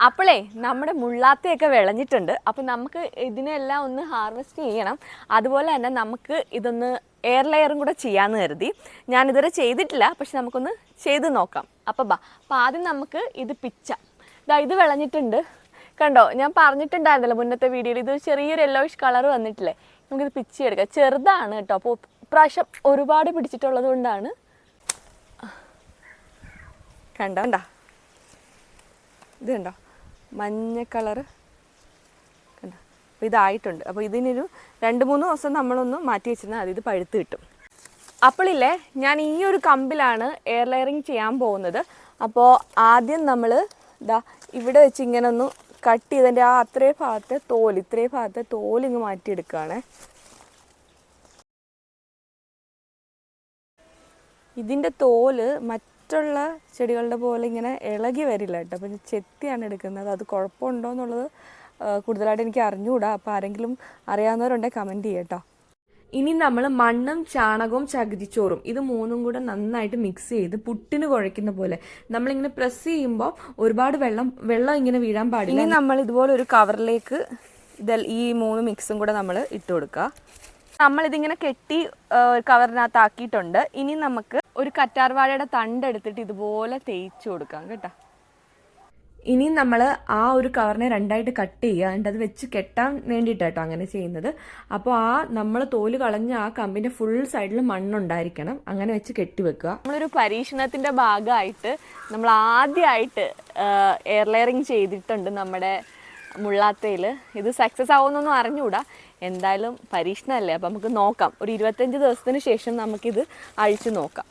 അപ്പോളേ നമ്മുടെ മുള്ളാത്തയൊക്കെ വിളഞ്ഞിട്ടുണ്ട്. അപ്പോൾ നമുക്ക് ഇതിനെല്ലാം ഒന്ന് ഹാർവെസ്റ്റ് ചെയ്യണം. അതുപോലെ തന്നെ നമുക്ക് ഇതൊന്ന് എയർ ലെയറും കൂടെ ചെയ്യാമെന്ന് കരുതി. ഞാനിതുവരെ ചെയ്തിട്ടില്ല, പക്ഷെ നമുക്കൊന്ന് ചെയ്ത് നോക്കാം. അപ്പോൾ ആദ്യം നമുക്ക് ഇത് പിച്ചാം. ഇത് വിളഞ്ഞിട്ടുണ്ട് കണ്ടോ. ഞാൻ പറഞ്ഞിട്ടുണ്ടായിരുന്നല്ലോ മുന്നത്തെ വീഡിയോയിൽ, ഇത് ചെറിയൊരു യെല്ലോയിഷ് കളർ വന്നിട്ടില്ലേ. നമുക്കിത് പിച്ചിയെടുക്കാം. ചെറുതാണ് കേട്ടോ. അപ്പോൾ പ്രാവശ്യം ഒരുപാട് പിടിച്ചിട്ടുള്ളത് കൊണ്ടാണ്. കണ്ടോ ഇത് കണ്ടോ, മഞ്ഞ കളറ് കണ്ടോ. അപ്പോൾ ഇതായിട്ടുണ്ട്. അപ്പോൾ ഇതിനൊരു 2-3 ദിവസം നമ്മളൊന്ന് മാറ്റി വെച്ചിരുന്നാൽ അത് ഇത് പഴുത്ത് കിട്ടും. അപ്പോളില്ലേ, ഞാൻ ഈ ഒരു കമ്പിലാണ് എയർ ലെയറിങ് ചെയ്യാൻ പോകുന്നത്. അപ്പോൾ ആദ്യം നമ്മൾ ഇവിടെ വെച്ച് ഇങ്ങനെ ഒന്ന് കട്ട് ചെയ്തതിൻ്റെ ഇത്രയും ഭാഗത്തെ തോല് ഇങ്ങ് മാറ്റിയെടുക്കുകയാണ്. ഇതിൻ്റെ തോല് മറ്റുള്ള ചെടികളുടെ പോലെ ഇങ്ങനെ ഇളകി വരില്ല കേട്ടോ. അപ്പോൾ ചെത്തിയാണ് എടുക്കുന്നത്. അത് കുഴപ്പമുണ്ടോ എന്നുള്ളത് കൂടുതലായിട്ട് എനിക്ക് അറിഞ്ഞുകൂടാ. അപ്പോൾ ആരെങ്കിലും അറിയാവുന്നവരുണ്ടെങ്കിൽ കമൻറ്റ് ചെയ്യാം കേട്ടോ. ഇനി നമ്മൾ മണ്ണും ചാണകവും ചകിരിച്ചോറും ഇത് മൂന്നും കൂടെ നന്നായിട്ട് മിക്സ് ചെയ്ത് പുട്ടിന് കുഴയ്ക്കുന്ന പോലെ നമ്മളിങ്ങനെ പ്രസ് ചെയ്യുമ്പോൾ ഒരുപാട് വെള്ളം ഇങ്ങനെ വീഴാൻ പാടില്ല. ഇനി നമ്മൾ ഇതുപോലെ ഒരു കവറിലേക്ക് ഈ 3 മിക്സും കൂടെ നമ്മൾ ഇട്ട് കൊടുക്കുക. നമ്മളിതിങ്ങനെ കെട്ടി കവറിനകത്താക്കിയിട്ടുണ്ട്. ഇനി നമുക്ക് ഒരു കറ്റാർവാഴയുടെ തണ്ടെടുത്തിട്ട് ഇതുപോലെ തേച്ച് കൊടുക്കാം കേട്ടോ. ഇനി നമ്മൾ ആ ഒരു കവറിനെ 2ആയിട്ട് കട്ട് ചെയ്യുക. എന്നിട്ട് അത് വെച്ച് കെട്ടാൻ വേണ്ടിയിട്ടാട്ടോ അങ്ങനെ ചെയ്യുന്നത്. അപ്പോൾ നമ്മൾ തോല് കളഞ്ഞ ആ കമ്പിൻ്റെ ഫുൾ സൈഡിൽ മണ്ണുണ്ടായിരിക്കണം. അങ്ങനെ വെച്ച് കെട്ടി വെക്കുക. നമ്മളൊരു പരീക്ഷണത്തിൻ്റെ ഭാഗമായിട്ട് നമ്മൾ ആദ്യമായിട്ട് എയർ ലെയറിങ് ചെയ്തിട്ടുണ്ട് നമ്മുടെ മുള്ളാത്തയിൽ. ഇത് സക്സസ് ആവുമെന്നൊന്നും അറിഞ്ഞുകൂടാ. എന്തായാലും പരീക്ഷണമല്ലേ, അപ്പം നമുക്ക് നോക്കാം. ഒരു 25 ദിവസത്തിന് ശേഷം നമുക്കിത് അഴിച്ചു നോക്കാം.